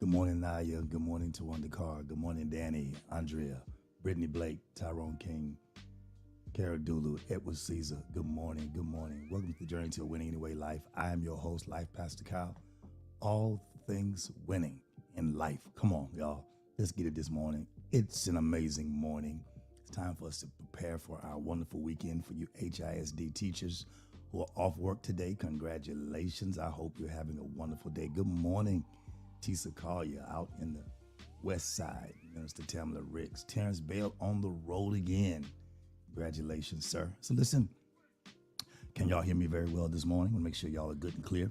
Good morning, Naya. Good morning to Wanda Carr. Good morning, Danny, Andrea, Brittany Blake, Tyrone King, Kara Dulu, Edward Caesar. Good morning. Good morning. Welcome to the Journey to a Winning Anyway Life. I am your host, Life Pastor Kyle. All things winning in life. Come on, y'all. Let's get it this morning. It's an amazing morning. It's time for us to prepare for our wonderful weekend. For you HISD teachers who are off work today, congratulations. I hope you're having a wonderful day. Good morning, Tisa Collier out in the west side. Minister Tamala Ricks. Terrence Bale on the road again. Congratulations, sir. So listen, can y'all hear me very well this morning? I want to make sure y'all are good and clear.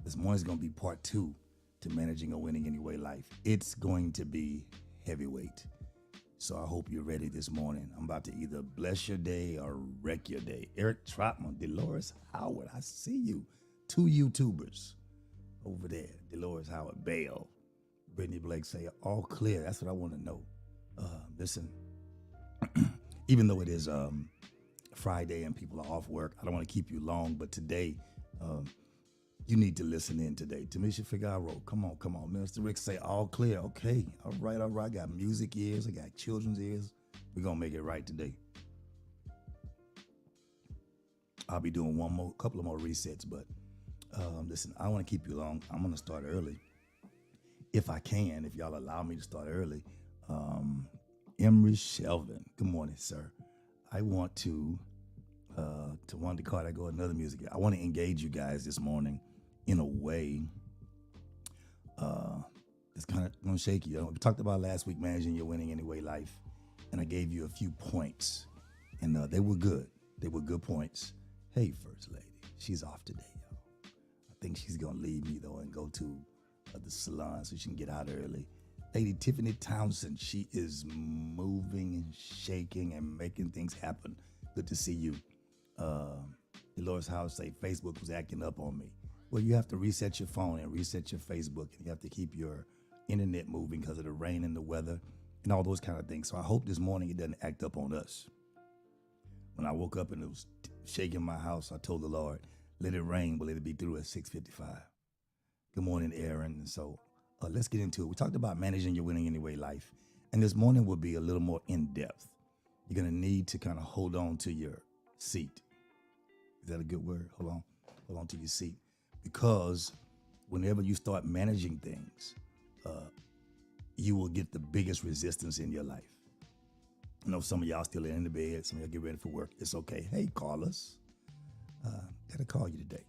This morning's going to be part 2 to managing a winning anyway life. It's going to be heavyweight. So I hope you're ready this morning. I'm about to either bless your day or wreck your day. Eric Trotman, Dolores Howard, I see you. 2 YouTubers over there. Dolores Howard, Bale. Brittany Blake say, all clear. That's what I want to know. Listen, even though it is Friday and people are off work, I don't want to keep you long, but today, you need to listen in today. Tamisha Figaro, come on. Minister Rick say, all clear. Okay, all right. I got music ears. I got children's ears. We're going to make it right today. I'll be doing couple of more resets, but listen, I don't want to keep you long. I'm going to start early. If I can, if y'all allow me to start early. Emery Shelvin, good morning, sir. I want to Wanda Carter, I go another music. I want to engage you guys this morning in a way that's kind of going to shake you. We talked about last week managing your winning anyway life, and I gave you a few points, and they were good. They were good points. Hey, First Lady, she's off today, y'all. I think she's going to leave me, though, and go to the salon so she can get out early. Lady Tiffany Townsend, she is moving and shaking and making things happen. Good to see you. Dolores House say Facebook was acting up on me. Well, you have to reset your phone and reset your Facebook, and you have to keep your internet moving because of the rain and the weather and all those kind of things. So I hope this morning it doesn't act up on us. When I woke up and it was shaking my house, I told the Lord, let it rain, but let it be through at 6:55. Good morning, Aaron. And so let's get into it. We talked about managing your winning anyway life, and this morning will be a little more in depth. You're going to need to kind of hold on to your seat. Is that a good word? Hold on to your seat. Because whenever you start managing things, you will get the biggest resistance in your life. I know some of y'all still in the bed. Some of y'all get ready for work. It's okay. Hey, call us. Got to call you today.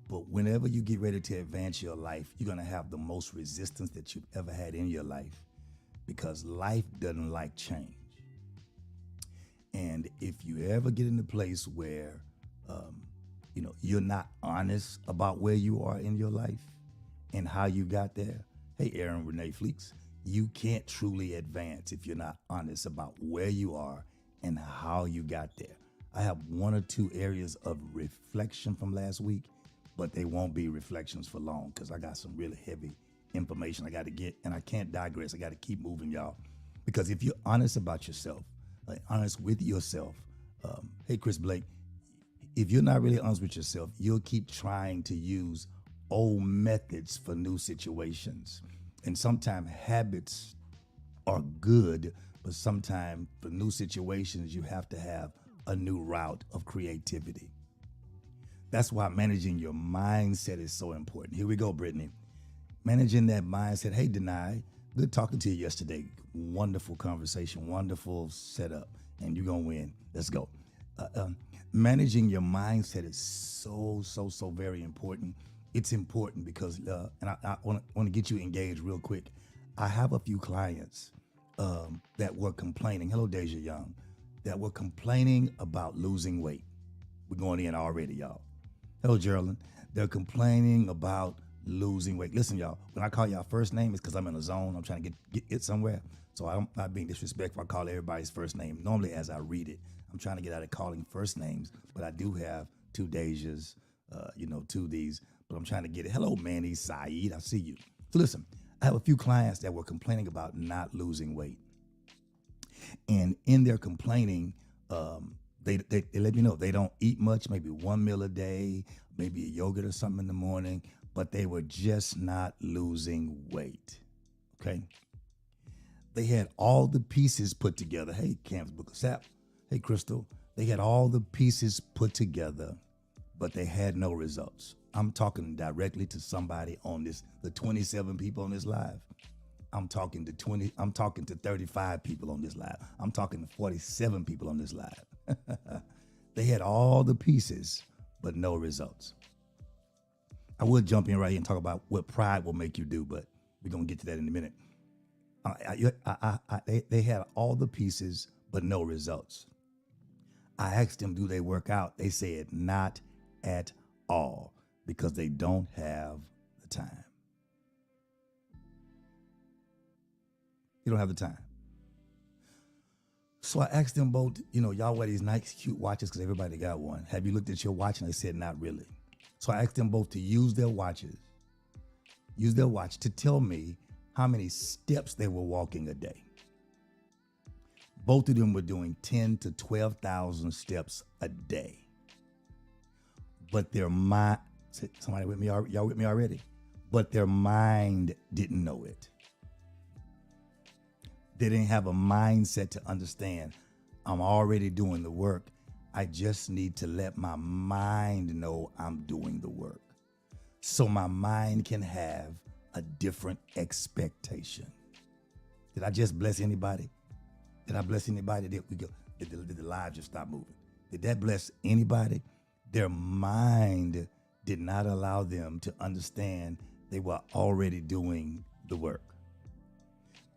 But whenever you get ready to advance your life, you're going to have the most resistance that you've ever had in your life, because life doesn't like change. And if you ever get in a place where, you're not honest about where you are in your life and how you got there, hey, Aaron Renee Fleeks, you can't truly advance if you're not honest about where you are and how you got there. I have 1 or 2 areas of reflection from last week, but they won't be reflections for long because I got some really heavy information I got to get, and I can't digress. I got to keep moving, y'all, because if you're honest about yourself, honest with yourself, hey, Chris Blake, if you're not really honest with yourself, you'll keep trying to use old methods for new situations. And sometimes habits are good, but sometimes for new situations, you have to have a new route of creativity. That's why managing your mindset is so important. Here we go, Brittany. Managing that mindset. Hey, Denai, good talking to you yesterday. Wonderful conversation, wonderful setup, and you're going to win. Let's go. Managing your mindset is so very important. It's important because, and I want to get you engaged real quick. I have a few clients that were complaining. Hello, Deja Young. That were complaining about losing weight. We're going in already, y'all. Hello, Geraldine. They're complaining about losing weight. Listen, y'all, when I call y'all first name, it's because I'm in a zone. I'm trying to get somewhere. So I'm not being disrespectful. I call everybody's first name normally as I read it. I'm trying to get out of calling first names, but I do have 2 Dejas, 2 of these, but I'm trying to get it. Hello, Manny, Saeed, I see you. So listen, I have a few clients that were complaining about not losing weight. And in their complaining, they let me know they don't eat much, maybe one meal a day, maybe a yogurt or something in the morning, but they were just not losing weight. Okay. They had all the pieces put together. Hey, Cam's Book of Sap. Hey, Crystal. They had all the pieces put together, but they had no results. I'm talking directly to somebody on this, the 27 people on this live. I'm talking to 35 people on this live. I'm talking to 47 people on this live. They had all the pieces, but no results. I would jump in right here and talk about what pride will make you do, but we're going to get to that in a minute. They had all the pieces, but no results. I asked them, do they work out? They said not at all, because they don't have the time. You don't have the time. So I asked them both, y'all wear these nice, cute watches because everybody got one. Have you looked at your watch? And they said, not really. So I asked them both to use their watch to tell me how many steps they were walking a day. Both of them were doing 10 to 12,000 steps a day. But their mind, somebody with me, y'all with me already? But their mind didn't know it. They didn't have a mindset to understand, I'm already doing the work. I just need to let my mind know I'm doing the work, so my mind can have a different expectation. Did I just bless anybody? Did I bless anybody? Did the live just stop moving? Did that bless anybody? Their mind did not allow them to understand they were already doing the work.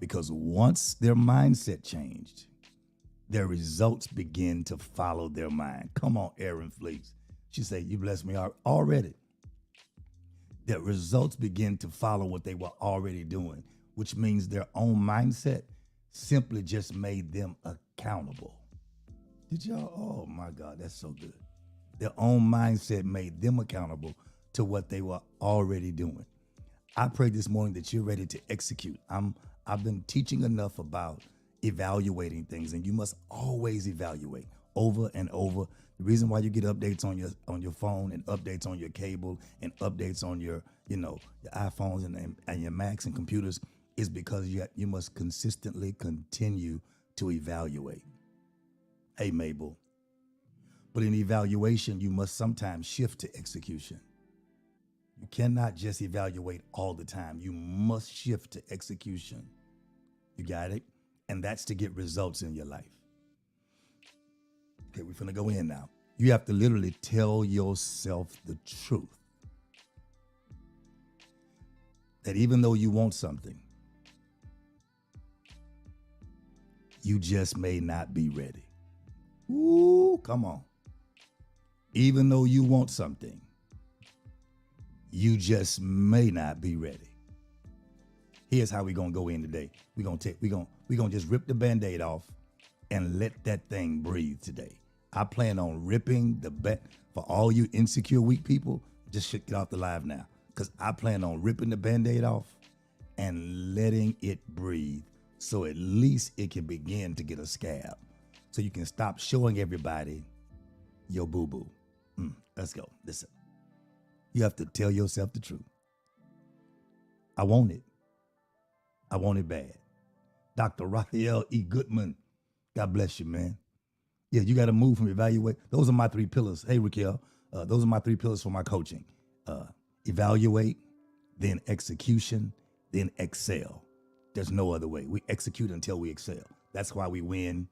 Because once their mindset changed, their results begin to follow their mind. Come on, Erin Fleeks. She said, you blessed me already. Their results begin to follow what they were already doing, which means their own mindset simply just made them accountable. Did y'all? Oh my God, that's so good. Their own mindset made them accountable to what they were already doing. I pray this morning that you're ready to execute. I've been teaching enough about evaluating things, and you must always evaluate over and over. The reason why you get updates on your phone and updates on your cable and updates on your iPhones and your Macs and computers is because you must consistently continue to evaluate. Hey, Mabel. But in evaluation, you must sometimes shift to execution. You cannot just evaluate all the time. You must shift to execution. You got it? And that's to get results in your life. Okay, we're finna go in now. You have to literally tell yourself the truth. That even though you want something, you just may not be ready. Ooh, come on. Even though you want something, you just may not be ready. Here's how we're gonna go in today. We're gonna just rip the Band-Aid off and let that thing breathe today. I plan on ripping for all you insecure, weak people, just get off the live now. Because I plan on ripping the Band-Aid off and letting it breathe, so at least it can begin to get a scab. So you can stop showing everybody your boo-boo. Let's go. Listen. You have to tell yourself the truth. I want it. I want it bad. Dr. Raphael E. Goodman, God bless you, man. Yeah, you got to move from evaluate. Those are my 3 pillars. Hey, Raquel, those are my 3 pillars for my coaching. Evaluate, then execution, then excel. There's no other way. We execute until we excel. That's why we win.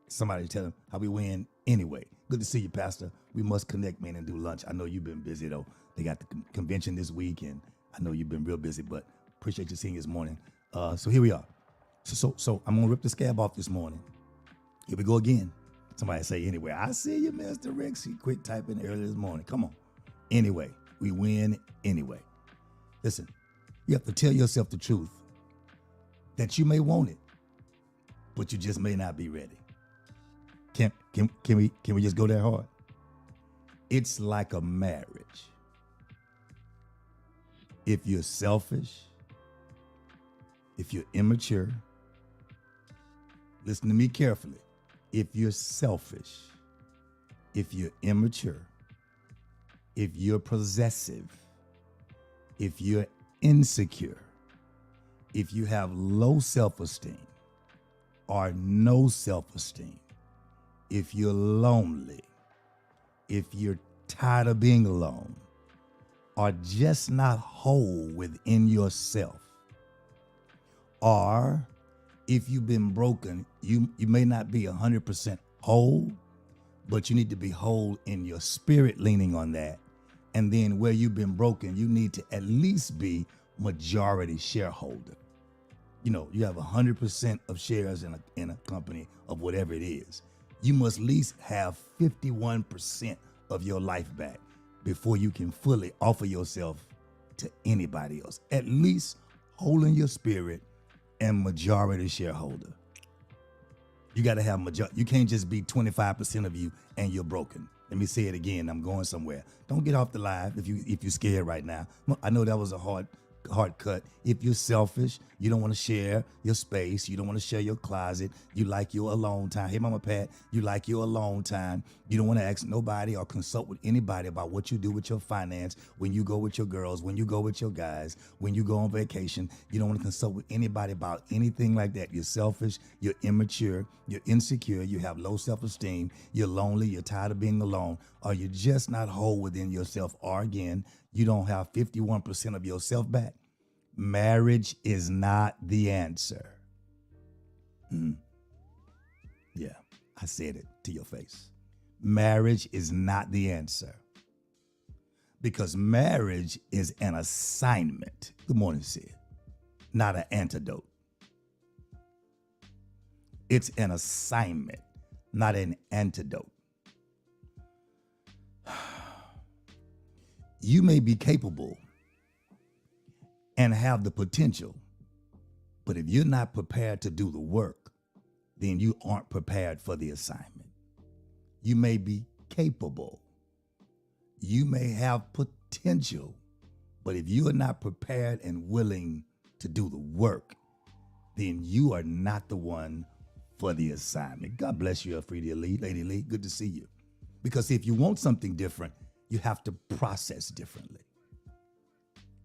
Somebody tell them how we win anyway. Good to see you, Pastor. We must connect, man, and do lunch. I know you've been busy, though. They got the convention this week, and I know you've been real busy, but appreciate you seeing you this morning. So here we are. So I'm going to rip the scab off this morning. Here we go again. Somebody say, anyway, I see you, Mr. Rex. He quit typing early this morning. Come on. Anyway, we win anyway. Listen, you have to tell yourself the truth that you may want it, but you just may not be ready. Can we just go that hard? It's like a marriage. If you're selfish, if you're immature, listen to me carefully. If you're selfish, if you're immature, if you're possessive, if you're insecure, if you have low self-esteem or no self-esteem, if you're lonely, if you're tired of being alone, or just not whole within yourself, or if you've been broken, you may not be 100% whole, but you need to be whole in your spirit, leaning on that. And then where you've been broken, you need to at least be majority shareholder. You know, you have 100% of shares in a company of whatever it is. You must at least have 51% of your life back before you can fully offer yourself to anybody else. At least holding your spirit and majority shareholder. You got to have majority. You can't just be 25% of you and you're broken. Let me say it again. I'm going somewhere. Don't get off the live if you're scared right now. I know that was a hard cut. If you're selfish, you don't want to share your space, you don't want to share your closet, you like your alone time. Hey, Mama Pat, you like your alone time. You don't want to ask nobody or consult with anybody about what you do with your finance when you go with your girls, when you go with your guys, when you go on vacation. You don't want to consult with anybody about anything like that. You're selfish, you're immature, you're insecure, you have low self-esteem, you're lonely, you're tired of being alone, or you're just not whole within yourself, or again, you don't have 51% of yourself back. Marriage is not the answer. Yeah, I said it to your face. Marriage is not the answer. Because marriage is an assignment. Good morning, Sid. Not an antidote. It's an assignment, not an antidote. You may be capable and have the potential, but if you're not prepared to do the work, then you aren't prepared for the assignment. You may be capable. You may have potential, but if you are not prepared and willing to do the work, then you are not the one for the assignment. God bless you, Alfredia Lee, Lady Lee. Good to see you. Because if you want something different, you have to process differently.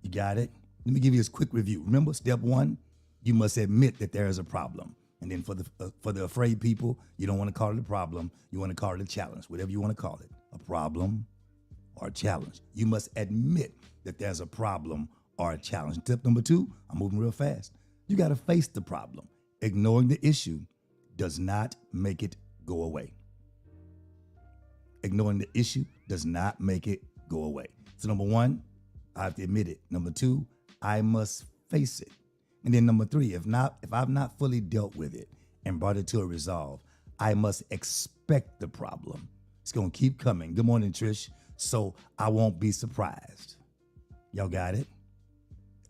You got it? Let me give you a quick review. Remember, step one, you must admit that there is a problem. And then for the afraid people, you don't want to call it a problem. You want to call it a challenge, whatever you want to call it, a problem or a challenge. You must admit that there's a problem or a challenge. Tip number two, I'm moving real fast. You got to face the problem. Ignoring the issue does not make it go away. Ignoring the issue does not make it go away. So number one, I have to admit it. Number two, I must face it. And then number three, if I've not fully dealt with it and brought it to a resolve, I must expect the problem. It's going to keep coming. Good morning, Trish. So I won't be surprised. Y'all got it?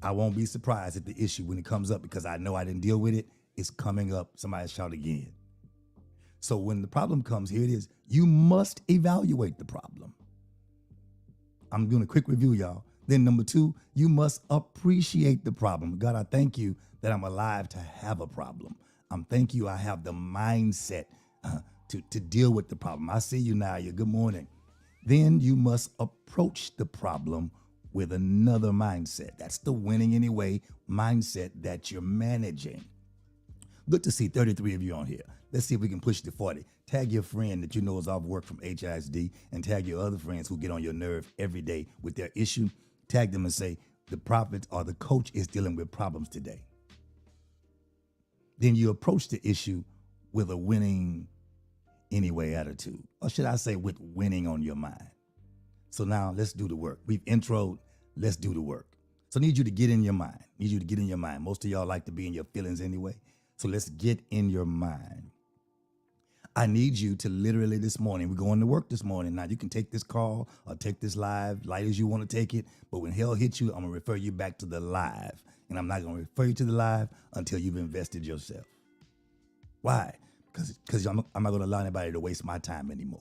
I won't be surprised at the issue when it comes up because I know I didn't deal with it. It's coming up. Somebody shout again. So when the problem comes, here it is. You must evaluate the problem. I'm doing a quick review, y'all. Then number two, you must appreciate the problem. God, I thank you that I'm alive to have a problem. Thank you I have the mindset to deal with the problem. I see you now. Good morning. Then you must approach the problem with another mindset. That's the winning anyway mindset that you're managing. Good to see 33 of you on here. Let's see if we can push to 40. Tag your friend that you know is off work from HISD and tag your other friends who get on your nerve every day with their issue. Tag them and say, the prophet or the coach is dealing with problems today. Then you approach the issue with a winning anyway attitude. Or should I say with winning on your mind? So now let's do the work. We've introed, let's do the work. So I need you to get in your mind. Most of y'all like to be in your feelings anyway. So let's get in your mind. I need you to literally this morning, we're going to work this morning. Now you can take this call or take this live, light as you want to take it. But when hell hits you, I'm going to refer you back to the live. And I'm not going to refer you to the live until you've invested yourself. Why? Because I'm not going to allow anybody to waste my time anymore.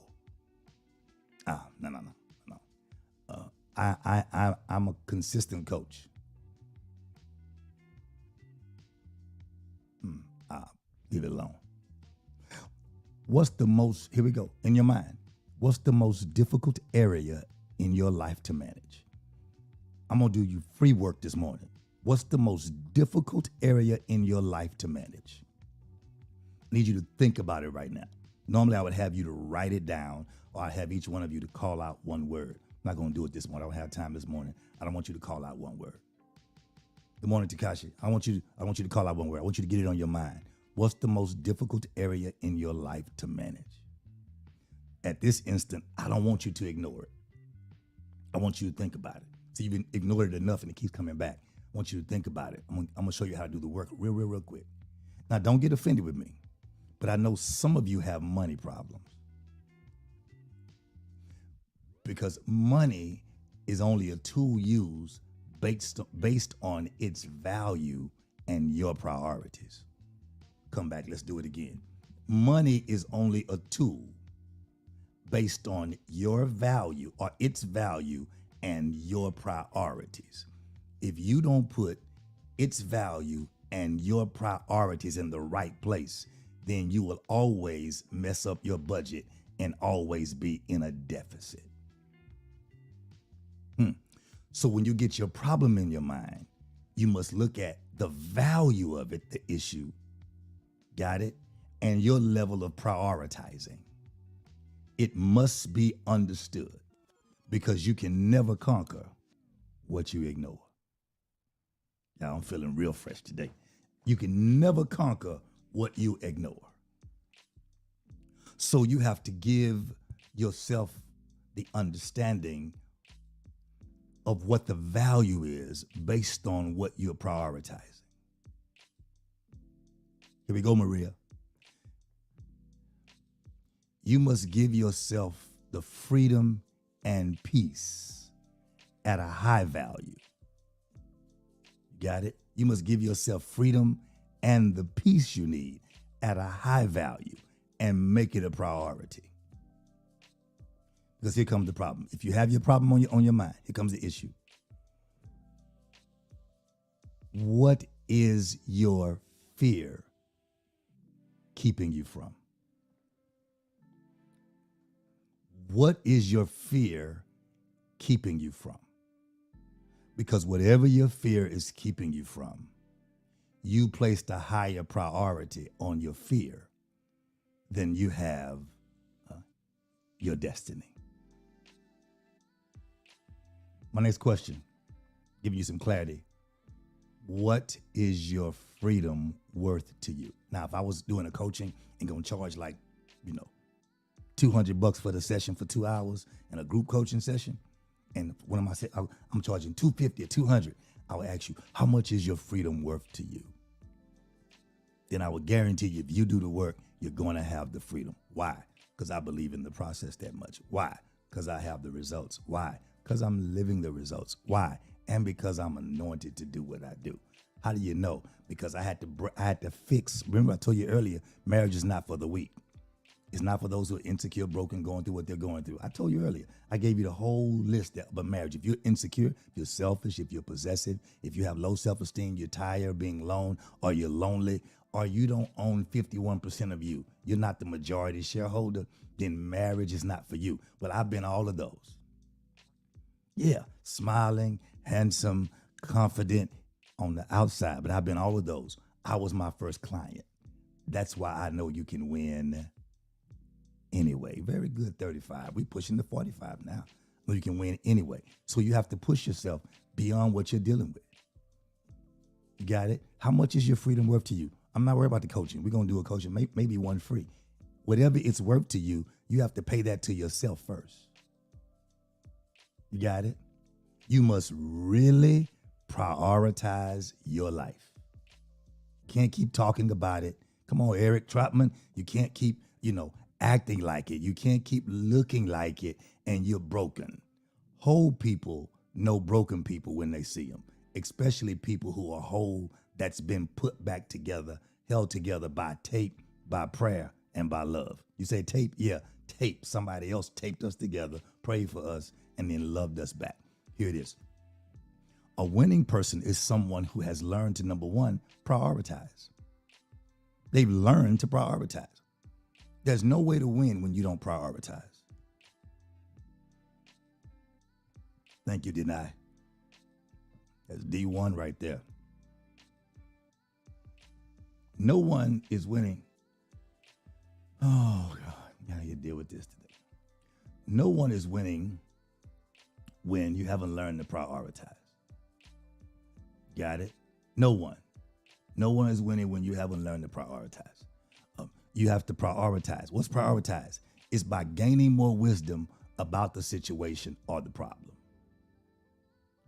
No. I'm a consistent coach. Leave it alone. Here we go, in your mind, what's the most difficult area in your life to manage? I'm going to do you free work this morning. What's the most difficult area in your life to manage? I need you to think about it right now. Normally, I would have you to write it down, or I have each one of you to call out one word. I'm not going to do it this morning. I don't have time this morning. I don't want you to call out one word. Good morning, Takashi. I want you to call out one word. I want you to get it on your mind. What's the most difficult area in your life to manage? At this instant, I don't want you to ignore it. I want you to think about it. So you've ignored it enough and it keeps coming back. I want you to think about it. I'm going to show you how to do the work real quick. Now, don't get offended with me, but I know some of you have money problems. Because money is only a tool used based on its value and your priorities. Come back, let's do it again. Money is only a tool based on your value or its value and your priorities. If you don't put its value and your priorities in the right place, then you will always mess up your budget and always be in a deficit. So when you get your problem in your mind, you must look at the value of it, the issue, got it, and your level of prioritizing. It must be understood because you can never conquer what you ignore. Now I'm feeling real fresh today. You can never conquer what you ignore. So you have to give yourself the understanding of what the value is based on what you're prioritizing. Here we go, Maria. You must give yourself the freedom and peace at a high value. Got it? You must give yourself freedom and the peace you need at a high value and make it a priority. Because here comes the problem. If you have your problem on your mind, here comes the issue. What is your fear keeping you from? What is your fear keeping you from? Because whatever your fear is keeping you from, you placed a higher priority on your fear than you have your destiny. My next question, giving you some clarity. What is your freedom worth to you? Now, if I was doing a coaching and going to charge like, $200 for the session for 2 hours and a group coaching session, and when I'm charging $250 or $200, I would ask you, how much is your freedom worth to you? Then I would guarantee you, if you do the work, you're going to have the freedom. Why? Because I believe in the process that much. Why? Because I have the results. Why? Because I'm living the results. Why? And because I'm anointed to do what I do. How do you know? Because I had to fix. Remember, I told you earlier, marriage is not for the weak. It's not for those who are insecure, broken, going through what they're going through. I told you earlier, I gave you the whole list of marriage. If you're insecure, if you're selfish, if you're possessive, if you have low self-esteem, you're tired of being alone, or you're lonely, or you don't own 51% of you, you're not the majority shareholder, then marriage is not for you. But I've been all of those. Yeah, smiling, handsome, confident on the outside, but I've been all of those. I was my first client. That's why I know you can win anyway. Very good, 35. We pushing to 45 now. Well, you can win anyway. So you have to push yourself beyond what you're dealing with. You got it? How much is your freedom worth to you? I'm not worried about the coaching. We're going to do a coaching, maybe one free. Whatever it's worth to you, you have to pay that to yourself first. You got it? You must really prioritize your life. Can't keep talking about it. Come on, Eric Trotman. You can't keep, acting like it. You can't keep looking like it, and you're broken. Whole people know broken people when they see them, especially people who are whole that's been put back together, held together by tape, by prayer, and by love. You say tape? Yeah, tape. Somebody else taped us together, prayed for us, and then loved us back. Here it is. A winning person is someone who has learned to, number one, prioritize. They've learned to prioritize. There's no way to win when you don't prioritize. Thank you, Denai. That's D1 right there. No one is winning. Oh, God. How do you deal with this today? No one is winning when you haven't learned to prioritize. Got it? No one. No one is winning when you haven't learned to prioritize. You have to prioritize. What's prioritize? It's by gaining more wisdom about the situation or the problem.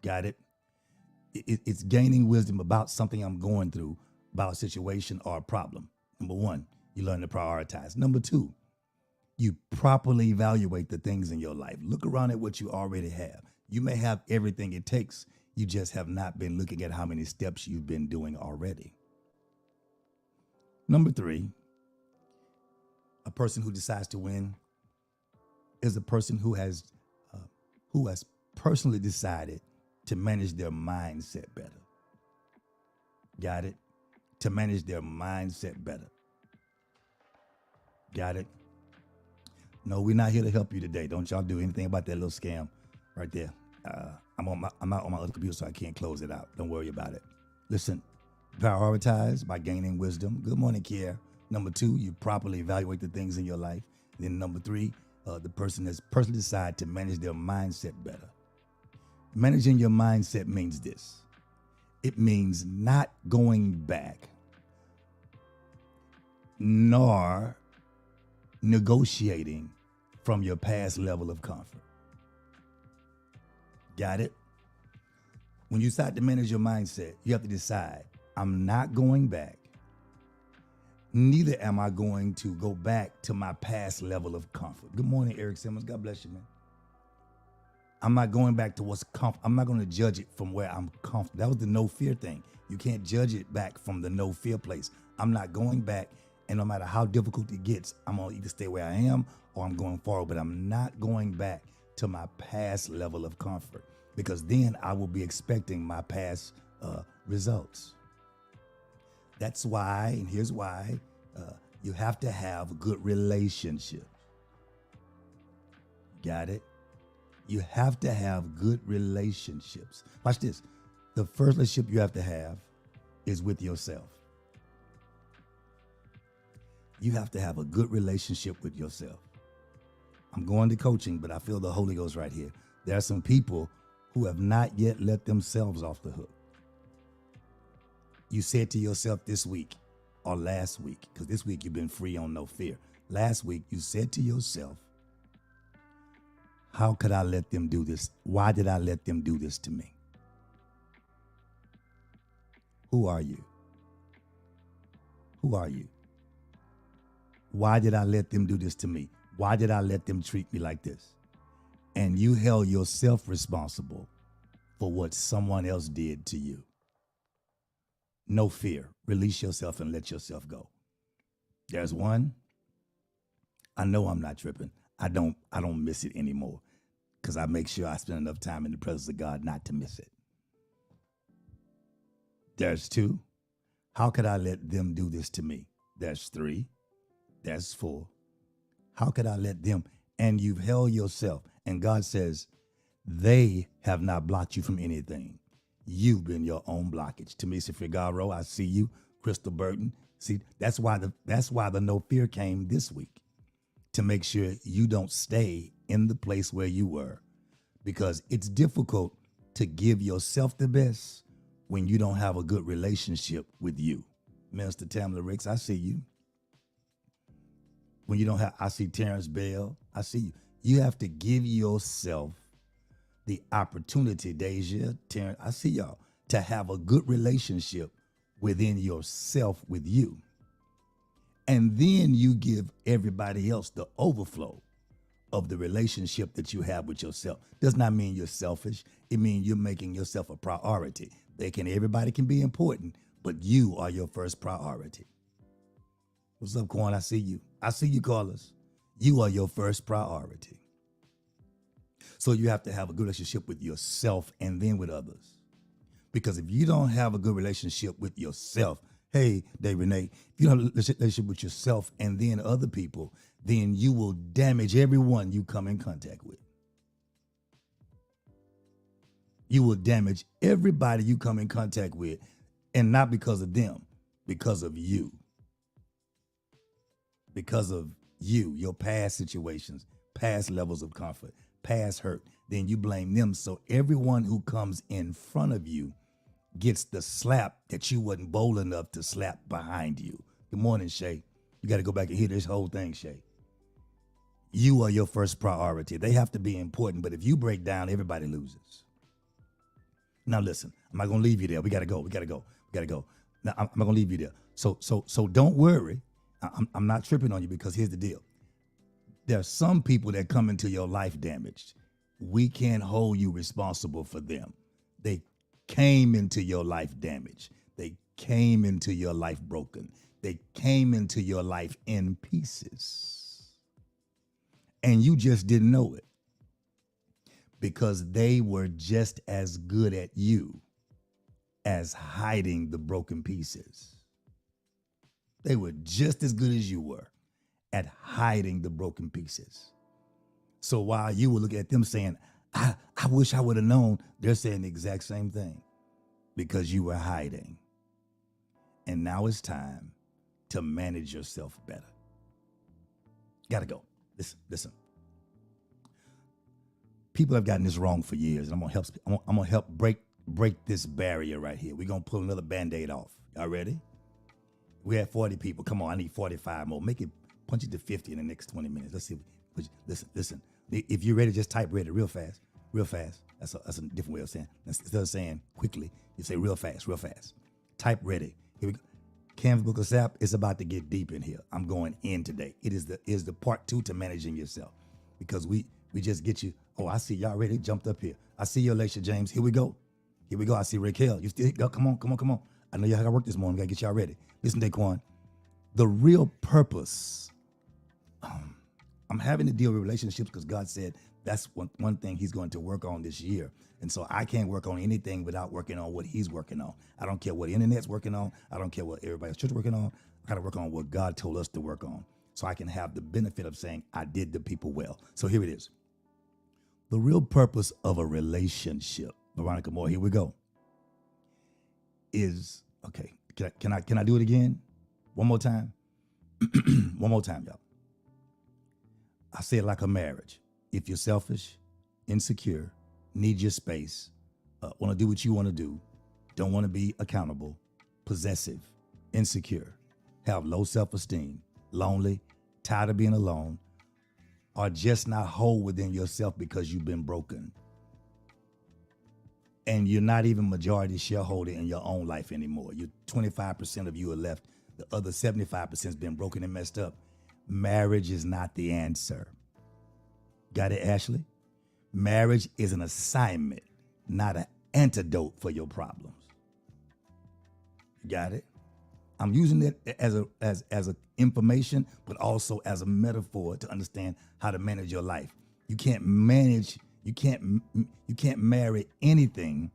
Got it? It's gaining wisdom about something I'm going through, about a situation or a problem. Number one, you learn to prioritize. Number two, you properly evaluate the things in your life. Look around at what you already have. You may have everything it takes. You just have not been looking at how many steps you've been doing already. Number three, a person who decides to win is a person who has personally decided to manage their mindset better. Got it? To manage their mindset better. Got it? No, we're not here to help you today. Don't y'all do anything about that little scam right there. I'm out on my other computer, so I can't close it out. Don't worry about it. Listen, prioritize by gaining wisdom. Good morning, Kier. Number two, you properly evaluate the things in your life. Then number three, the person has personally decided to manage their mindset better. Managing your mindset means this. It means not going back, nor negotiating from your past level of comfort. Got it? When you start to manage your mindset, you have to decide, I'm not going back. Neither am I going to go back to my past level of comfort. Good morning, Eric Simmons. God bless you, man. I'm not going back to what's comfortable. I'm not going to judge it from where I'm comfortable. That was the no fear thing. You can't judge it back from the no fear place. I'm not going back, and no matter how difficult it gets, I'm going to either stay where I am or I'm going forward, but I'm not going back to my past level of comfort, because then I will be expecting my past results. That's why, and here's why, you have to have good relationships. Got it? You have to have good relationships. Watch this. The first relationship you have to have is with yourself. You have to have a good relationship with yourself. I'm going to coaching, but I feel the Holy Ghost right here. There are some people who have not yet let themselves off the hook. You said to yourself this week or last week, because this week you've been free on no fear. Last week you said to yourself, how could I let them do this? Why did I let them do this to me? Who are you? Who are you? Why did I let them do this to me? Why did I let them treat me like this? And you held yourself responsible for what someone else did to you. No fear. Release yourself and let yourself go. There's one. I know I'm not tripping. I don't miss it anymore, because I make sure I spend enough time in the presence of God not to miss it. There's two. How could I let them do this to me? There's three. There's four. How could I let them? And you've held yourself. And God says, they have not blocked you from anything. You've been your own blockage. Tamisa Figaro, I see you. Crystal Burton. See, that's why the no fear came this week, to make sure you don't stay in the place where you were, because it's difficult to give yourself the best when you don't have a good relationship with you. Minister Tamla Ricks, I see you. When you don't have, I see Terrence Bell, I see you. You have to give yourself the opportunity, Deja, Terrence, I see y'all, to have a good relationship within yourself with you. And then you give everybody else the overflow of the relationship that you have with yourself. Does not mean you're selfish. It means you're making yourself a priority. Everybody can be important, but you are your first priority. What's up, Quan? I see you. I see you, Carlos. You are your first priority. So you have to have a good relationship with yourself and then with others. Because if you don't have a good relationship with yourself, hey, Dave Renee, if you don't have a relationship with yourself and then other people, then you will damage everyone you come in contact with. You will damage everybody you come in contact with, and not because of them, because of you. Because of you, your past situations, past levels of comfort, past hurt. Then you blame them. So everyone who comes in front of you gets the slap that you wasn't bold enough to slap behind you. Good morning, Shay. You got to go back and hear this whole thing, Shay. You are your first priority. They have to be important, but if you break down, everybody loses. Now listen, I'm not gonna leave you there. We gotta go. Now I'm not gonna leave you there. So don't worry. I'm not tripping on you, because here's the deal. There are some people that come into your life damaged. We can't hold you responsible for them. They came into your life damaged. They came into your life broken. They came into your life in pieces. And you just didn't know it, because they were just as good at you as hiding the broken pieces. They were just as good as you were at hiding the broken pieces. So while you were looking at them saying, I wish I would have known, they're saying the exact same thing, because you were hiding. And now it's time to manage yourself better. Gotta go. Listen. People have gotten this wrong for years, and I'm gonna help break this barrier right here. We're gonna pull another Band-Aid off. Y'all ready? We had 40 people. Come on, I need 45 more. Punch it to 50 in the next 20 minutes. Let's see. Listen. If you're ready, just type ready real fast. That's a different way of saying. Instead of saying quickly, you say real fast. Type ready. Here we go. Canvas Book of Sap is about to get deep in here. I'm going in today. It is the part 2 to managing yourself, because we just get you. Oh, I see y'all ready. Jumped up here. I see you, Alicia James. Here we go. I see Raquel. You still go? Come on. I know y'all got work this morning. Gotta get y'all ready. Listen, Daquan. The real purpose. I'm having to deal with relationships because God said that's one thing He's going to work on this year. And so I can't work on anything without working on what He's working on. I don't care what the internet's working on. I don't care what everybody else working on. I got to work on what God told us to work on, so I can have the benefit of saying I did the people well. So here it is. The real purpose of a relationship, Veronica Moore, here we go, is, okay, can I do it again? One more time? One more time, y'all. I say it like a marriage. If you're selfish, insecure, need your space, want to do what you want to do, don't want to be accountable, possessive, insecure, have low self-esteem, lonely, tired of being alone, or just not whole within yourself because you've been broken, and you're not even majority shareholder in your own life anymore. 25% of you are left. The other 75% has been broken and messed up. Marriage is not the answer. Got it, Ashley? Marriage is an assignment, not an antidote for your problems. Got it? I'm using it as a information, but also as a metaphor to understand how to manage your life. You can't marry anything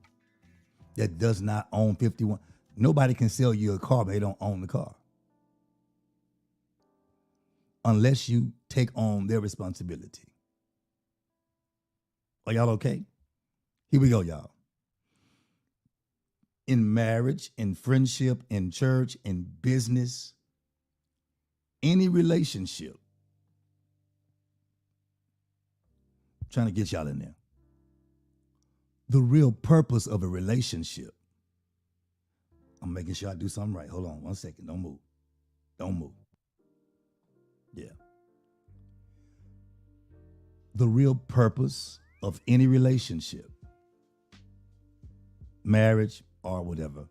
that does not own 51. Nobody can sell you a car, but they don't own the car, unless you take on their responsibility. Are y'all okay? Here we go, y'all. In marriage, in friendship, in church, in business, any relationship, I'm trying to get y'all in there. The real purpose of a relationship, I'm making sure I do something right. Hold on 1 second. Don't move. Yeah. The real purpose of any relationship, marriage or whatever,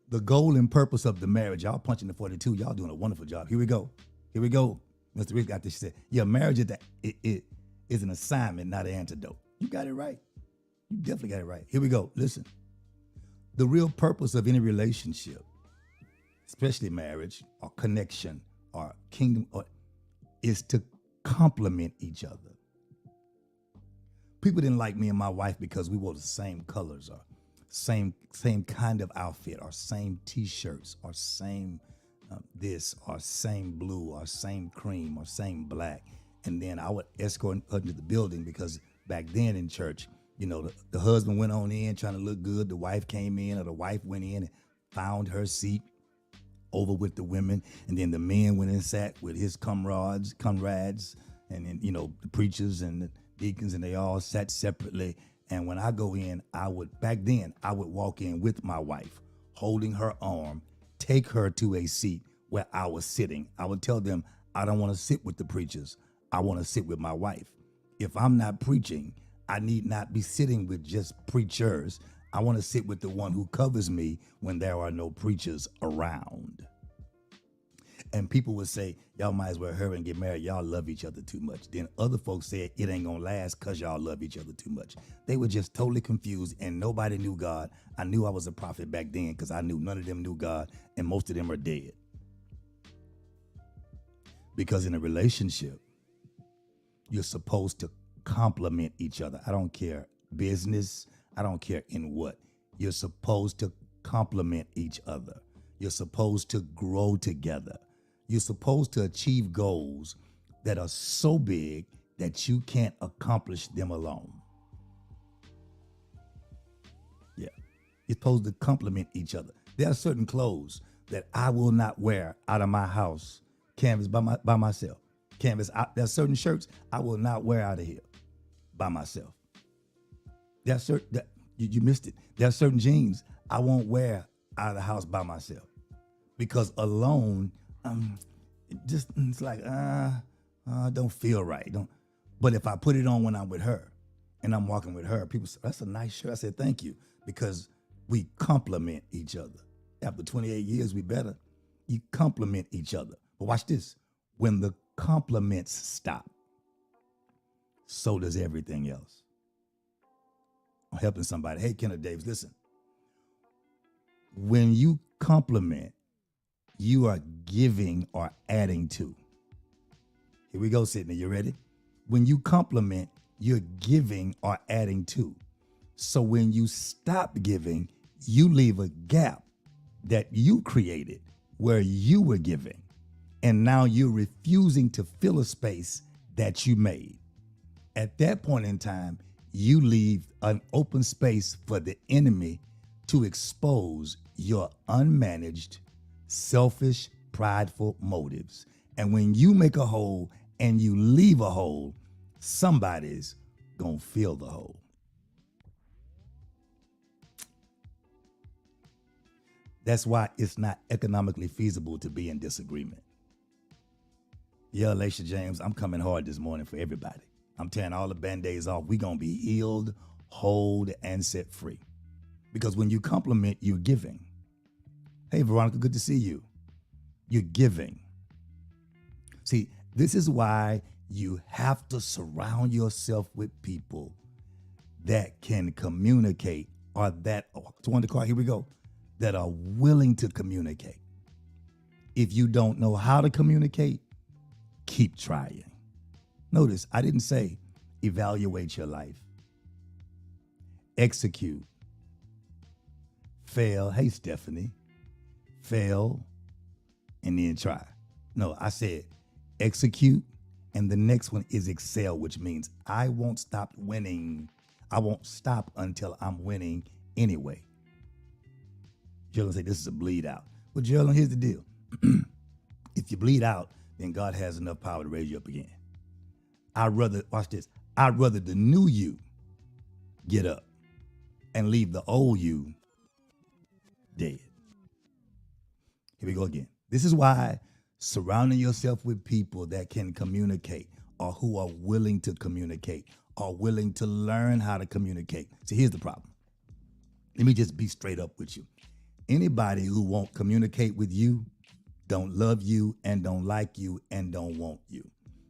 the goal and purpose of the marriage, y'all punching the 42, y'all doing a wonderful job. Here we go. Mr. Rick got this shit. Yeah, marriage is an assignment, not an antidote. You got it right. You definitely got it right. Here we go. Listen. The real purpose of any relationship, especially marriage or connection or kingdom, is to complement each other. People didn't like me and my wife because we wore the same colors or same kind of outfit or same T-shirts or same this or same blue or same cream or same black. And then I would escort her to the building because back then in church, The husband went on in trying to look good. The wife came in, or the wife went in and found her seat over with the women. And then the men went and sat with his comrades, and then, the preachers and the deacons, and they all sat separately. And when I go in, back then, I would walk in with my wife, holding her arm, take her to a seat where I was sitting. I would tell them, I don't want to sit with the preachers. I want to sit with my wife. If I'm not preaching, I need not be sitting with just preachers. I want to sit with the one who covers me when there are no preachers around. And people would say, y'all might as well hurry and get married. Y'all love each other too much. Then other folks said it ain't gonna last because y'all love each other too much. They were just totally confused, and nobody knew God. I knew I was a prophet back then because I knew none of them knew God, and most of them are dead. Because in a relationship, you're supposed to complement each other. I don't care business. I don't care in what. You're supposed to complement each other. You're supposed to grow together. You're supposed to achieve goals that are so big that you can't accomplish them alone. Yeah. You're supposed to complement each other. There are certain clothes that I will not wear out of my house, canvas by myself. There are certain shirts I will not wear out of here by myself. There are certain, you missed it. There are certain jeans I won't wear out of the house by myself. Because alone, it's like, don't feel right. But if I put it on when I'm with her and I'm walking with her, people say, that's a nice shirt. I said, thank you, because we complement each other. After 28 years, we better. You complement each other. But watch this. When the compliments stop, so does everything else. I'm helping somebody. Hey, Kenneth Davis, listen. When you compliment, you are giving or adding to. Here we go, Sydney. You ready? When you compliment, you're giving or adding to. So when you stop giving, you leave a gap that you created where you were giving. And now you're refusing to fill a space that you made. At that point in time, you leave an open space for the enemy to expose your unmanaged, selfish, prideful motives. And when you make a hole and you leave a hole, somebody's gonna fill the hole. That's why it's not economically feasible to be in disagreement. Yeah, Laisha James, I'm coming hard this morning for everybody. I'm tearing all the band-aids off. We're gonna be healed, whole, and set free. Because when you compliment, you're giving. Hey, Veronica, good to see you. You're giving. See, this is why you have to surround yourself with people that can communicate, or that, here we go, that are willing to communicate. If you don't know how to communicate, keep trying. Notice, I didn't say evaluate your life. Execute. Fail. Hey, Stephanie. Fail and then try. No, I said execute, and the next one is excel, which means I won't stop winning. I won't stop until I'm winning anyway. Geraldine say this is a bleed out. Well, Geraldine, here's the deal. If you bleed out, then God has enough power to raise you up again. Watch this. I'd rather the new you get up and leave the old you dead. Here we go again. This is why surrounding yourself with people that can communicate, or who are willing to communicate, or willing to learn how to communicate. See, here's the problem. Let me just be straight up with you. Anybody who won't communicate with you don't love you and don't like you and don't want you.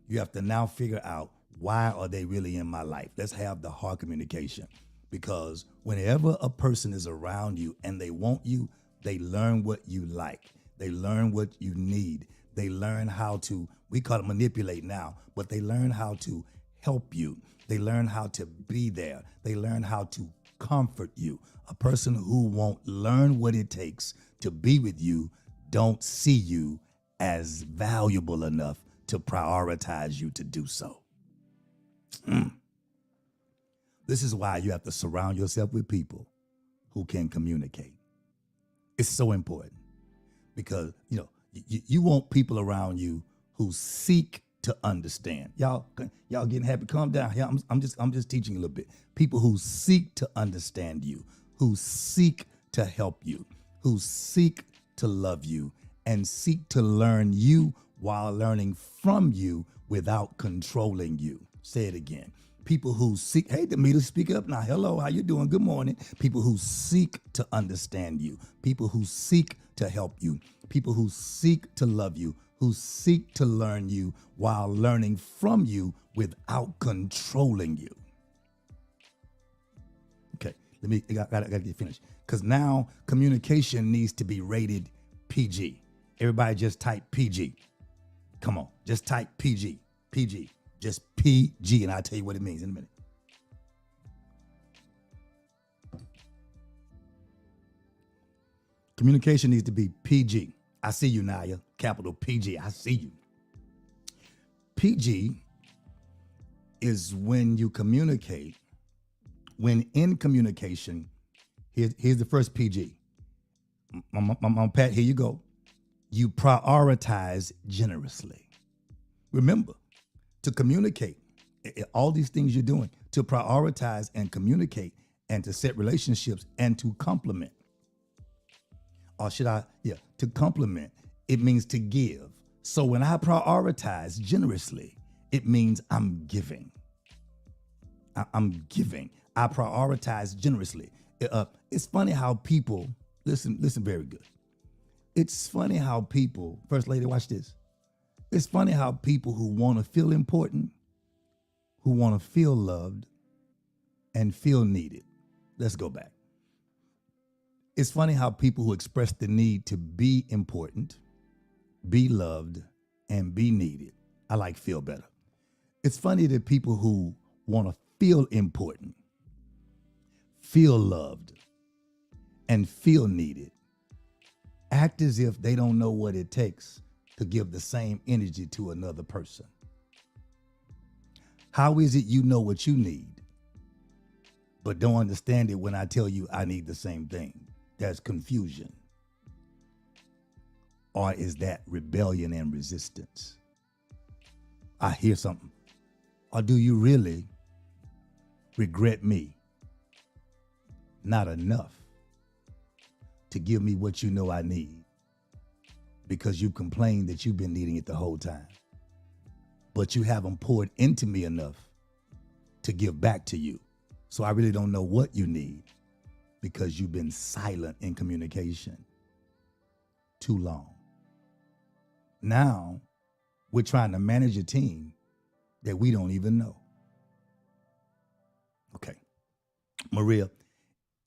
You have to now figure out, why are they really in my life? Let's have the hard communication. Because whenever a person is around you and they want you, they learn what you like. They learn what you need. They learn how to, we call it manipulate now, but they learn how to help you. They learn how to be there. They learn how to comfort you. A person who won't learn what it takes to be with you don't see you as valuable enough to prioritize you to do so. The This is why you have to surround yourself with people who can communicate. It's so important because, you want people around you who seek to understand. Y'all getting happy? Calm down. Yeah, I'm just teaching you a little bit. People who seek to understand you, who seek to help you, who seek to love you, and seek to learn you while learning from you without controlling you. Say it again. People who seek, hey, Demeter, speak up now. Hello, how you doing? Good morning. People who seek to understand you. People who seek to help you. People who seek to love you, who seek to learn you while learning from you without controlling you. Okay, I gotta get finished. Because now communication needs to be rated PG. Everybody just type PG. Come on, just type PG. PG. Just PG, and I'll tell you what it means in a minute. Communication needs to be PG. I see you, Naya. Capital PG. I see you. PG is when you communicate. When in communication, here's the first PG. Mom, Pat, here you go. You prioritize generously. Remember, to communicate, all these things you're doing, to prioritize and communicate and to set relationships and to compliment. Or to compliment, it means to give. So when I prioritize generously, it means I'm giving. I'm giving. I prioritize generously. It's funny how people, listen very good. It's funny how people, First Lady, watch this. It's funny how people who want to feel important, who want to feel loved, and feel needed. Let's go back. It's funny how people who express the need to be important, be loved, and be needed. I like feel better. It's funny that people who want to feel important, feel loved, and feel needed act as if they don't know what it takes to give the same energy to another person. How is it you know what you need, but don't understand it when I tell you I need the same thing? There's confusion. Or is that rebellion and resistance? I hear something. Or do you really regret me not enough to give me what you know I need because you complained that you've been needing it the whole time, but you haven't poured into me enough to give back to you. So I really don't know what you need because you've been silent in communication too long. Now we're trying to manage a team that we don't even know. Okay, Maria,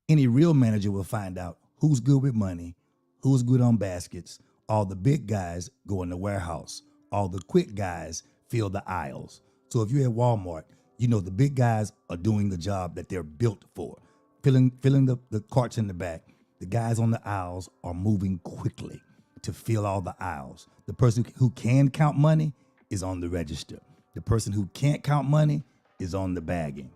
any real manager will find out who's good with money, who's good on baskets. All the big guys go in the warehouse. All the quick guys fill the aisles. So if you're at Walmart, you know the big guys are doing the job that they're built for, filling the carts in the back. The guys on the aisles are moving quickly to fill all the aisles. The person who can count money is on the register. The person who can't count money is on the bagging.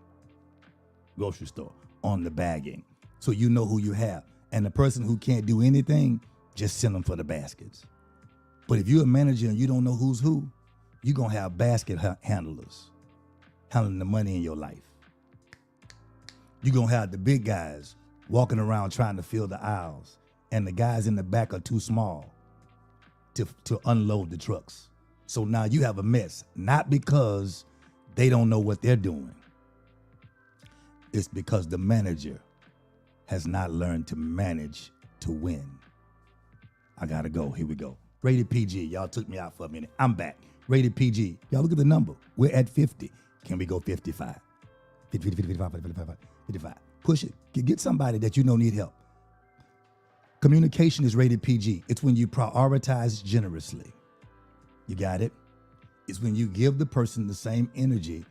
Grocery store, on the bagging. So you know who you have. And the person who can't do anything, just send them for the baskets. But if you're a manager and you don't know who's who, you're going to have basket handlers handling the money in your life. You're going to have the big guys walking around trying to fill the aisles, and the guys in the back are too small to unload the trucks. So now you have a mess, not because they don't know what they're doing. It's because the manager has not learned to manage to win. I gotta go. Here we go. Rated PG. Y'all took me out for a minute. I'm back. Rated PG. Y'all look at the number. We're at 50. Can we go 55? 50, 55, 55, 55. Push it. Get somebody that you know need help. Communication is rated PG. It's when you prioritize generously. You got it? It's when you give the person the same energy